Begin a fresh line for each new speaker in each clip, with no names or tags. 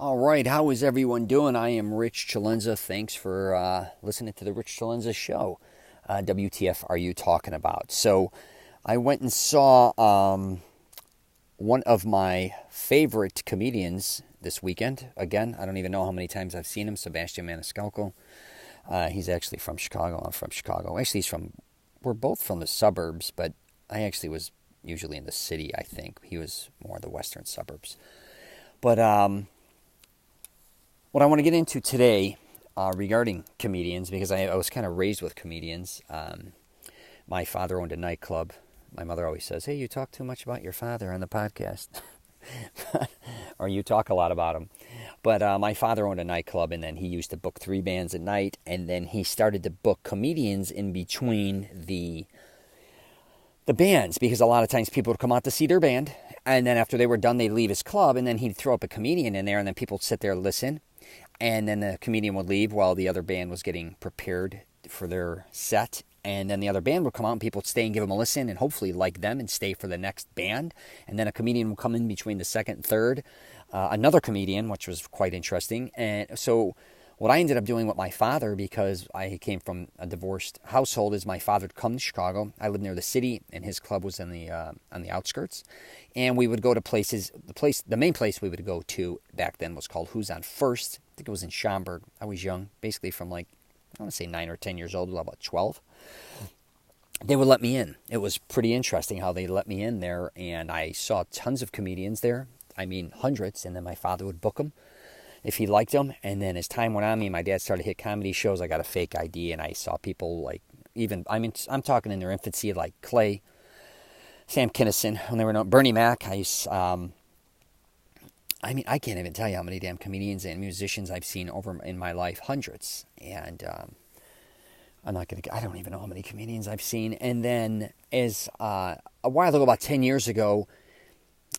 All right, how is everyone doing? I am Rich CELENZA. Thanks for listening to the Rich CELENZA show. WTF are you talking about? So, I went and saw one of my favorite comedians this weekend. Again, I don't even know how many times I've seen him, Sebastian Maniscalco. He's actually from Chicago. I'm from Chicago. Actually, we're both from the suburbs, but I actually was usually in the city, I think. He was more the western suburbs. But what I want to get into today regarding comedians, because I was kind of raised with comedians. My father owned a nightclub. My mother always says, "Hey, you talk too much about your father on the podcast." Or you talk a lot about him. But my father owned a nightclub, and then he used to book 3 bands at night, and then he started to book comedians in between the bands, because a lot of times people would come out to see their band, and then after they were done, they'd leave his club, and then he'd throw up a comedian in there, and then people would sit there and listen, and then the comedian would leave while the other band was getting prepared for their set, and then the other band would come out, and people would stay and give them a listen, and hopefully like them and stay for the next band, and then a comedian would come in between the second and third, another comedian, which was quite interesting. And so what I ended up doing with my father, because I came from a divorced household, is my father would come to Chicago. I lived near the city, and his club was on the outskirts. And we would go to places. The main place we would go to back then was called Who's on First. I think it was in Schaumburg. I was young, basically from I want to say 9 or 10 years old, about 12. They would let me in. It was pretty interesting how they let me in there, and I saw tons of comedians there. I mean, hundreds, and then my father would book them if he liked them. And then as time went on, me and my dad started to hit comedy shows. I got a fake ID, and I saw people I'm talking in their infancy, like Clay, Sam Kinison, when they were known, Bernie Mac. I can't even tell you how many damn comedians and musicians I've seen over in my life, hundreds. And I don't even know how many comedians I've seen. And then as a while ago, about 10 years ago,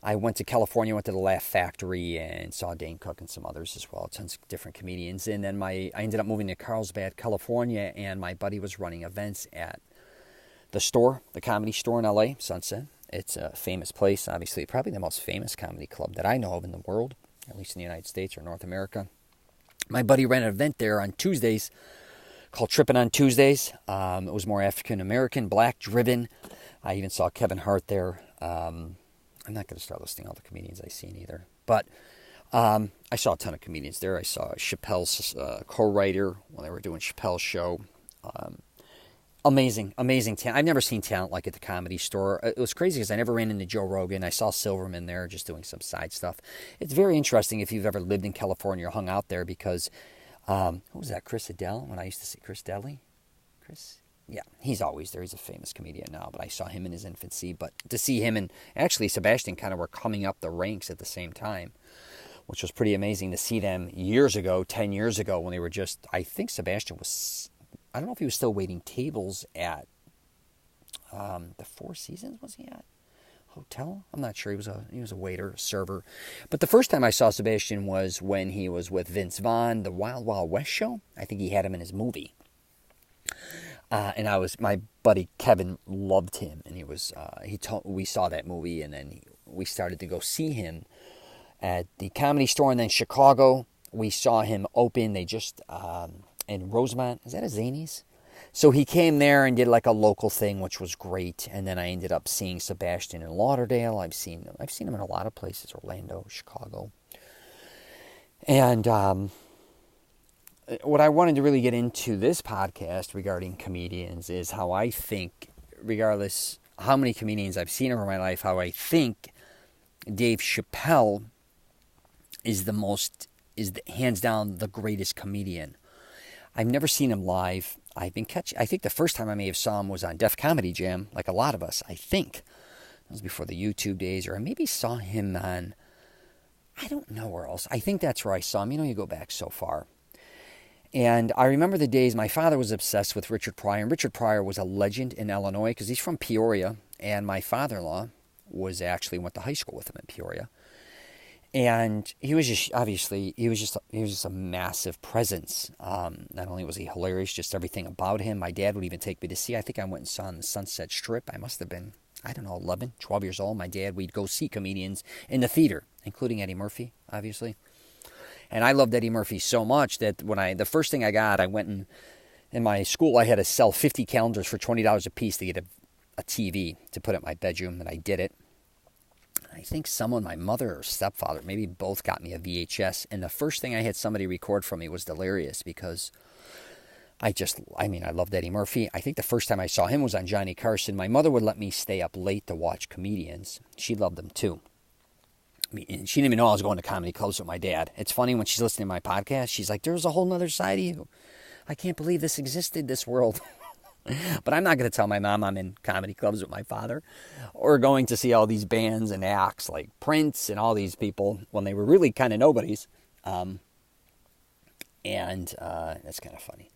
I went to California, went to the Laugh Factory, and saw Dane Cook and some others as well, tons of different comedians. And then I ended up moving to Carlsbad, California, and my buddy was running events at the comedy store in LA, Sunset. It's a famous place, obviously, probably the most famous comedy club that I know of in the world, at least in the United States or North America. My buddy ran an event there on Tuesdays called Trippin On Tuesdays. It was more African-American, black-driven. I even saw Kevin Hart there. I'm not going to start listing all the comedians I've seen either. But I saw a ton of comedians there. I saw Chappelle's co-writer when they were doing Chappelle's show. Amazing talent. I've never seen talent like at the Comedy Store. It was crazy because I never ran into Joe Rogan. I saw Silverman there just doing some side stuff. It's very interesting if you've ever lived in California or hung out there, because, who was that, Chris Adele? When I used to see Chris Deli? Yeah, he's always there. He's a famous comedian now, but I saw him in his infancy. But to see him and actually Sebastian kind of were coming up the ranks at the same time, which was pretty amazing to see them years ago, 10 years ago, when they were just, I think Sebastian was, I don't know if he was still waiting tables at the Four Seasons, was he at? Hotel? I'm not sure. He was a waiter, a server. But the first time I saw Sebastian was when he was with Vince Vaughn, the Wild Wild West show. I think he had him in his movie. And my buddy Kevin loved him, and we saw that movie, and then we started to go see him at the Comedy Store, and then Chicago. We saw him open. They just in Rosemont. Is that a Zanies? So he came there and did like a local thing, which was great. And then I ended up seeing Sebastian in Lauderdale. I've seen him in a lot of places: Orlando, Chicago, and what I wanted to really get into this podcast regarding comedians is how I think, regardless how many comedians I've seen over my life, how I think Dave Chappelle is hands down the greatest comedian. I've never seen him live. I think the first time I may have saw him was on Def Comedy Jam, like a lot of us, I think. That was before the YouTube days, or I maybe saw him on, I don't know where else. I think that's where I saw him. You go back so far. And I remember the days my father was obsessed with Richard Pryor. And Richard Pryor was a legend in Illinois because he's from Peoria. And my father-in-law went to high school with him in Peoria. And he was just a massive presence. Not only was he hilarious, just everything about him. My dad would even take me to see. I think I went and saw him on the Sunset Strip. I must have been, 11, 12 years old. My dad, we'd go see comedians in the theater, including Eddie Murphy, obviously. And I loved Eddie Murphy so much that the first thing I got, I went in my school, I had to sell 50 calendars for $20 a piece to get a TV to put in my bedroom, and I did it. I think someone, my mother or stepfather, maybe both got me a VHS. And the first thing I had somebody record for me was delirious because I loved Eddie Murphy. I think the first time I saw him was on Johnny Carson. My mother would let me stay up late to watch comedians. She loved them too. And she didn't even know I was going to comedy clubs with my dad. It's funny when she's listening to my podcast, she's like, there's a whole other side of you. I can't believe this existed, this world. But I'm not going to tell my mom I'm in comedy clubs with my father or going to see all these bands and acts like Prince and all these people when they were really kind of nobodies. And that's kind of funny.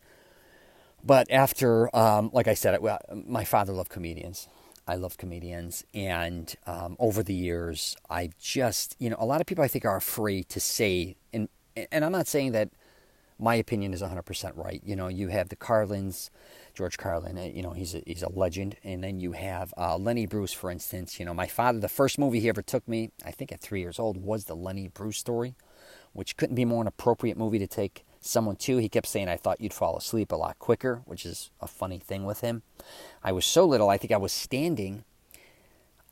But after, like I said, my father loved comedians. I love comedians. And over the years, I just, a lot of people I think are afraid to say, and I'm not saying that my opinion is 100% right. You have the Carlins, George Carlin, he's a legend. And then you have Lenny Bruce, for instance. My father, the first movie he ever took me, I think at 3 years old, was the Lenny Bruce story, which couldn't be more an appropriate movie to take someone to. He kept saying, I thought you'd fall asleep a lot quicker, which is a funny thing with him. I was so little, I think I was standing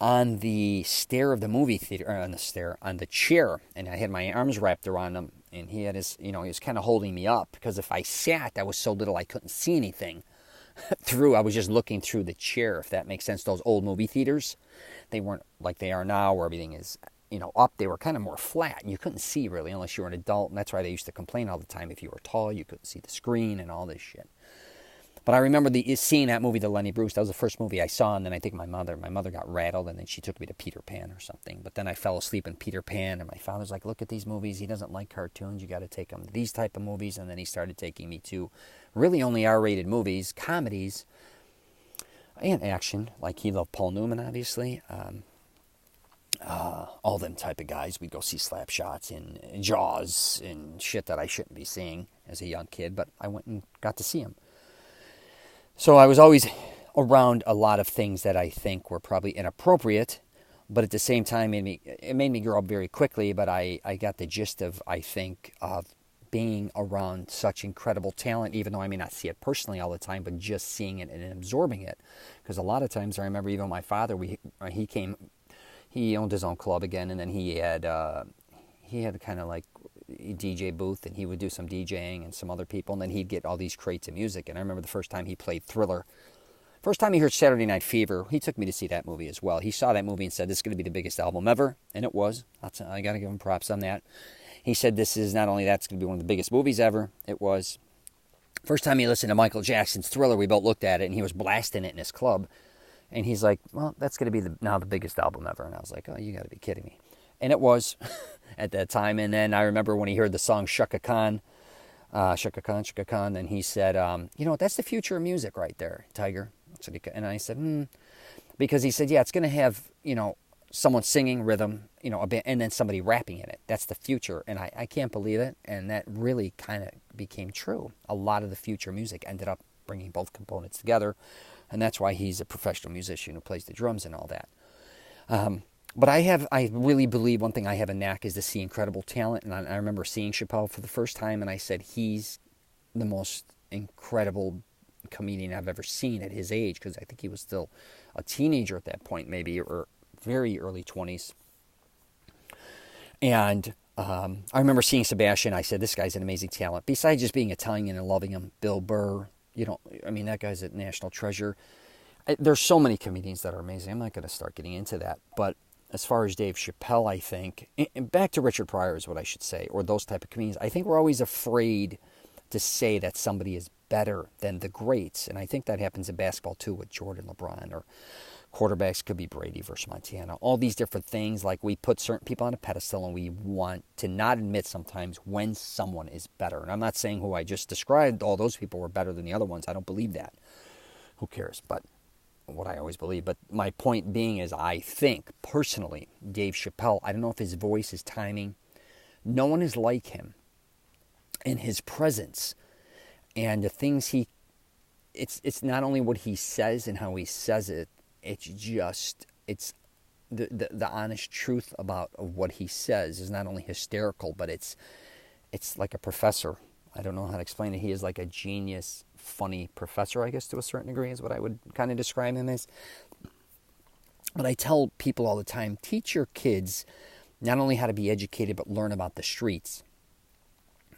on the stair of the movie theater, on the chair, and I had my arms wrapped around him, and he had his, he was kind of holding me up, because if I sat, I was so little I couldn't see anything I was just looking through the chair, if that makes sense. Those old movie theaters, they weren't like they are now, where everything is, up. They were kind of more flat, and you couldn't see really unless you were an adult, and that's why they used to complain all the time. If you were tall, you couldn't see the screen and all this shit. But I remember seeing that movie, the Lenny Bruce. That was the first movie I saw, and then I think my mother got rattled, and then she took me to Peter Pan or something. But then I fell asleep in Peter Pan, and my father's like, look at these movies. He doesn't like cartoons. You got to take him to these type of movies. And then he started taking me to really only R-rated movies, comedies, and action. Like he loved Paul Newman, obviously. All them type of guys. We'd go see Slapshots and Jaws and shit that I shouldn't be seeing as a young kid, but I went and got to see him. So I was always around a lot of things that I think were probably inappropriate, but at the same time it made me grow up very quickly. But I got the gist of, I think, of being around such incredible talent, even though I may not see it personally all the time, but just seeing it and absorbing it. Because a lot of times I remember even my father, he owned his own club again, and then he had kind of like a DJ booth, and he would do some DJing and some other people, and then he'd get all these crates of music. And I remember the first time he played Thriller. First time he heard Saturday Night Fever, he took me to see that movie as well. He saw that movie and said, this is going to be the biggest album ever, and it was. I got to give him props on that. He said, this is not only that, it's going to be one of the biggest movies ever. It was. First time he listened to Michael Jackson's Thriller, we both looked at it, and he was blasting it in his club. And he's like, well, that's going to be now the biggest album ever. And I was like, oh, you got to be kidding me. And it was at that time. And then I remember when he heard the song Shaka Khan, and he said, that's the future of music right there, Tiger. And I said, because he said, yeah, it's going to have, someone singing rhythm, a bit, and then somebody rapping in it. That's the future. And I can't believe it. And that really kind of became true. A lot of the future music ended up bringing both components together. And that's why he's a professional musician who plays the drums and all that. But I really believe one thing I have a knack is to see incredible talent. And I remember seeing Chappelle for the first time, and I said, he's the most incredible comedian I've ever seen at his age, because I think he was still a teenager at that point, maybe, or very early 20s. And I remember seeing Sebastian. I said, this guy's an amazing talent. Besides just being Italian and loving him, Bill Burr, that guy's a national treasure. There's so many comedians that are amazing. I'm not going to start getting into that. But as far as Dave Chappelle, I think, and back to Richard Pryor is what I should say, or those type of comedians, I think we're always afraid to say that somebody is better than the greats. And I think that happens in basketball too with Jordan, LeBron, or quarterbacks could be Brady versus Montana. All these different things, like we put certain people on a pedestal and we want to not admit sometimes when someone is better. And I'm not saying who I just described, all those people were better than the other ones. I don't believe that. Who cares? But what I always believe. But my point being is, I think, personally, Dave Chappelle, I don't know if his voice, his timing, no one is like him. And his presence and the things it's not only what he says and how he says it, it's the honest truth about what he says is not only hysterical, but it's like a professor. I don't know how to explain it. He is like a genius, funny professor, I guess, to a certain degree is what I would kind of describe him as. But I tell people all the time, teach your kids not only how to be educated, but learn about the streets.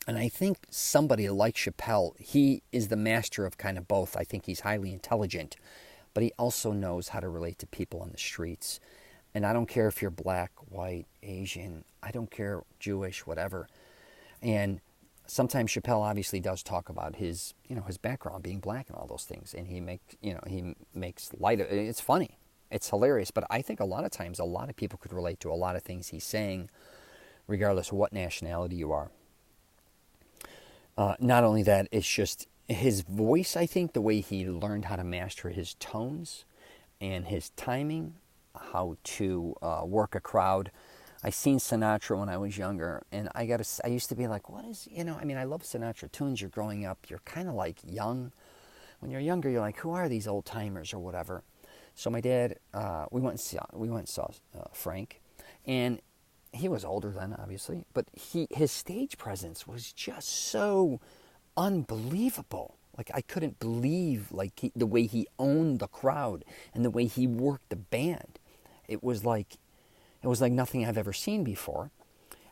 And I think somebody like Chappelle, he is the master of kind of both. I think he's highly intelligent, but he also knows how to relate to people on the streets. And I don't care if you're black, white, Asian, I don't care, Jewish, whatever. And sometimes Chappelle obviously does talk about his, his background being black and all those things. And he makes light of it. It's funny. It's hilarious. But I think a lot of times a lot of people could relate to a lot of things he's saying, regardless of what nationality you are. Not only that, it's just his voice, I think, the way he learned how to master his tones and his timing, how to work a crowd. I seen Sinatra when I was younger, and I used to be like, what is, I love Sinatra tunes. You're growing up, you're kind of like young. When you're younger, you're like, who are these old timers or whatever? So my dad, we went and saw Frank, and he was older then, obviously, but his stage presence was just so unbelievable. Like, I couldn't believe the way he owned the crowd and the way he worked the band. It was like nothing I've ever seen before.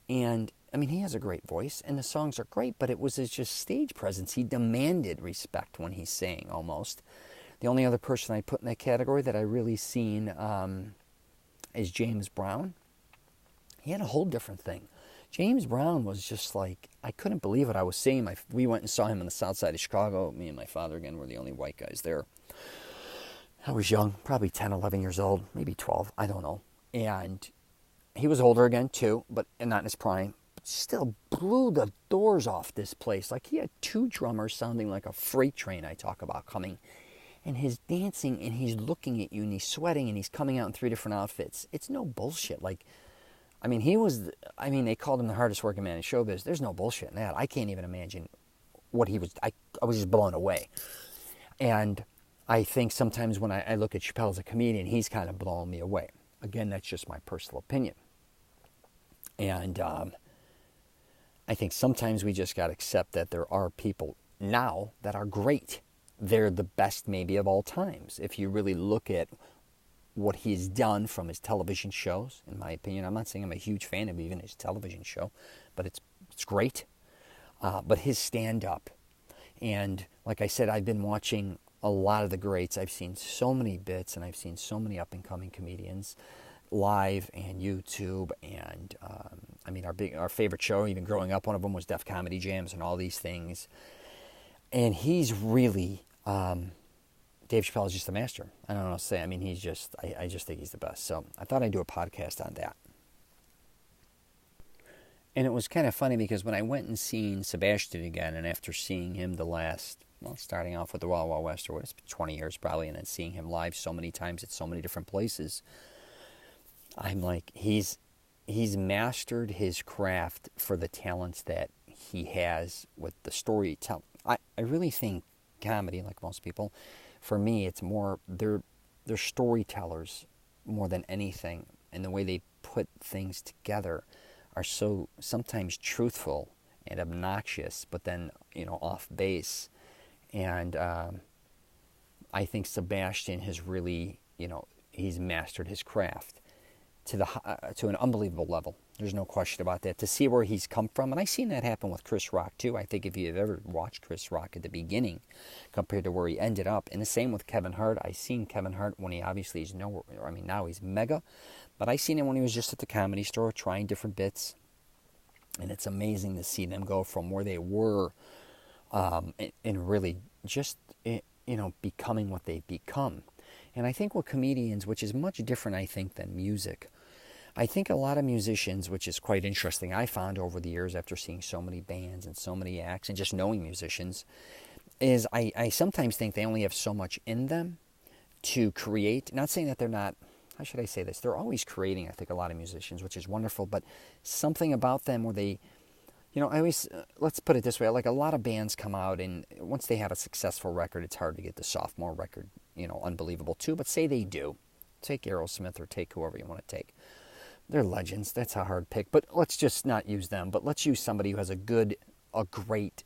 And he has a great voice and the songs are great, but it was his just stage presence. He demanded respect when he sang, almost. The only other person I put in that category that I really seen is James Brown. He had a whole different thing. James Brown was just like, I couldn't believe it. I was seeing we went and saw him on the south side of Chicago. Me and my father, again, were the only white guys there. I was young, probably 10, 11 years old, maybe 12, I don't know. And he was older again, too, but not in his prime. But still blew the doors off this place. Like, he had two drummers sounding like a freight train I talk about coming. And his dancing, and he's looking at you, and he's sweating, and he's coming out in 3 different outfits. It's no bullshit. Like, they called him the hardest working man in showbiz. There's no bullshit in that. I can't even imagine what he was. I was just blown away. And I think sometimes when I look at Chappelle as a comedian, he's kind of blowing me away. Again, that's just my personal opinion. And I think sometimes we just got to accept that there are people now that are great. They're the best maybe of all times. If you really look at what he's done from his television shows, in my opinion. I'm not saying I'm a huge fan of even his television show, but it's great. But his stand-up, and like I said, I've been watching a lot of the greats. I've seen so many bits, and I've seen so many up-and-coming comedians live and YouTube, and our favorite show, even growing up, one of them was Def Comedy Jams and all these things. And he's really... Dave Chappelle is just a master. I don't know what to say. I just think he's the best. So I thought I'd do a podcast on that. And it was kind of funny because when I went and seen Sebastian again, and after seeing him starting off with the Wild Wild West, or what, it's been 20 years probably, and then seeing him live so many times at so many different places, I'm like, he's mastered his craft for the talents that he has with the storytelling. I really think comedy, like most people, for me, it's more, they're storytellers more than anything. And the way they put things together are so sometimes truthful and obnoxious, but then, off base. And I think Sebastian has really, he's mastered his craft to an unbelievable level. There's no question about that. To see where he's come from, and I've seen that happen with Chris Rock too. I think if you've ever watched Chris Rock at the beginning compared to where he ended up, and the same with Kevin Hart. I seen Kevin Hart when he obviously is nowhere. Now he's mega, but I seen him when he was just at the Comedy Store trying different bits, and it's amazing to see them go from where they were, and really just becoming what they've become. And I think with comedians, which is much different, I think, than music. I think a lot of musicians, which is quite interesting, I found over the years after seeing so many bands and so many acts and just knowing musicians, is I sometimes think they only have so much in them to create. Not saying that they're not, how should I say this? They're always creating, I think, a lot of musicians, which is wonderful, but something about them where they, let's put it this way, like a lot of bands come out and once they have a successful record, it's hard to get the sophomore record, unbelievable too, but say they do. Take Aerosmith or take whoever you want to take. they're legends. That's a hard pick. But let's just not use them. But let's use somebody who has a great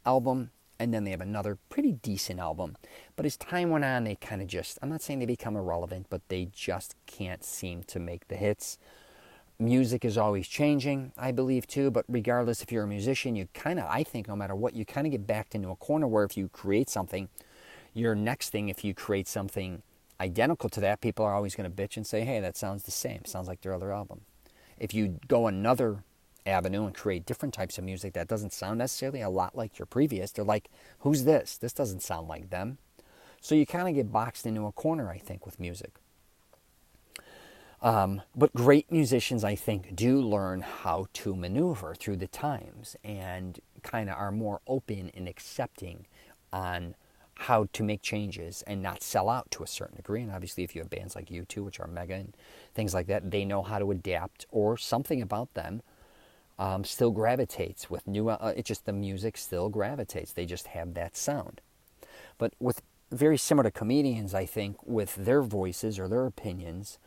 album, and then they have another pretty decent album. But as time went on, they kind of just, I'm not saying they become irrelevant, but they just can't seem to make the hits. Music is always changing, I believe, too. But regardless, if you're a musician, you kind of, I think, no matter what, you kind of get backed into a corner where if you create something, your next thing, if you create something identical to that, people are always going to bitch and say, hey, that sounds the same. Sounds like their other album. If you go another avenue and create different types of music that doesn't sound necessarily a lot like your previous, they're like, who's this? This doesn't sound like them. So you kind of get boxed into a corner, I think, with music. But great musicians, I think, do learn how to maneuver through the times and kind of are more open and accepting on how to make changes and not sell out to a certain degree. And obviously, if you have bands like U2, which are mega and things like that, they know how to adapt, or something about them still gravitates with new, it's just the music still gravitates. They just have that sound. But with very similar to comedians, I think, with their voices or their opinions,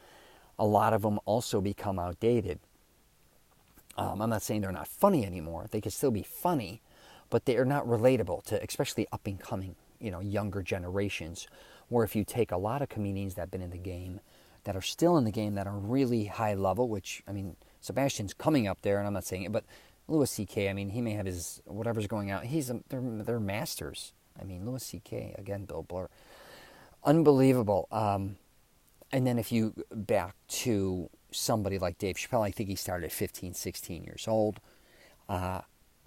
a lot of them also become outdated. I'm not saying they're not funny anymore. They can still be funny, but they are not relatable to especially up and coming, younger generations. Where if you take a lot of comedians that have been in the game, that are still in the game, that are really high level, which, I mean, Sebastian's coming up there, and I'm not saying it, but Louis C.K., I mean, he may have his, whatever's going out, they're masters. I mean, Louis C.K., again, Bill Burr. Unbelievable. And then if you back to somebody like Dave Chappelle, I think he started at 15, 16 years old.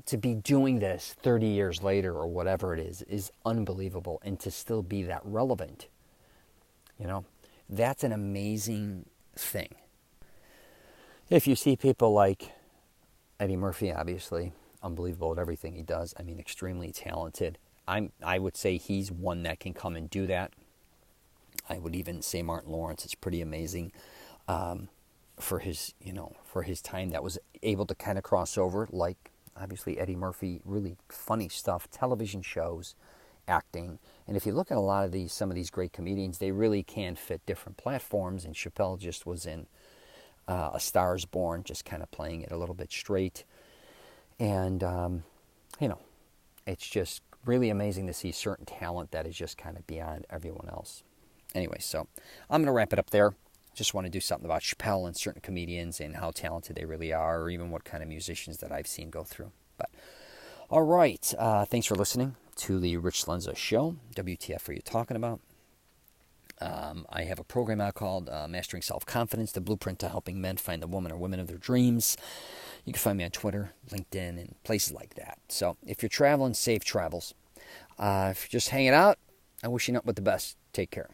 To be doing this 30 years later or whatever it is unbelievable. And to still be that relevant, that's an amazing thing. If you see people like Eddie Murphy, obviously, unbelievable at everything he does. I mean, extremely talented. I would say he's one that can come and do that. I would even say Martin Lawrence is pretty amazing for his time that was able to kind of cross over, like obviously Eddie Murphy, really funny stuff, television shows, acting. And if you look at some of these great comedians, they really can fit different platforms. And Chappelle just was in A Star Is Born, just kind of playing it a little bit straight. And, it's just really amazing to see certain talent that is just kind of beyond everyone else. Anyway, so I'm going to wrap it up there. Just want to do something about Chappelle and certain comedians and how talented they really are, or even what kind of musicians that I've seen go through. But all right, thanks for listening to the Rich CELENZA Show. WTF are you talking about? I have a program out called Mastering Self-Confidence, the blueprint to helping men find the woman or women of their dreams. You can find me on Twitter, LinkedIn, and places like that. So if you're traveling, safe travels. If you're just hanging out, I wish you nothing but the best. Take care.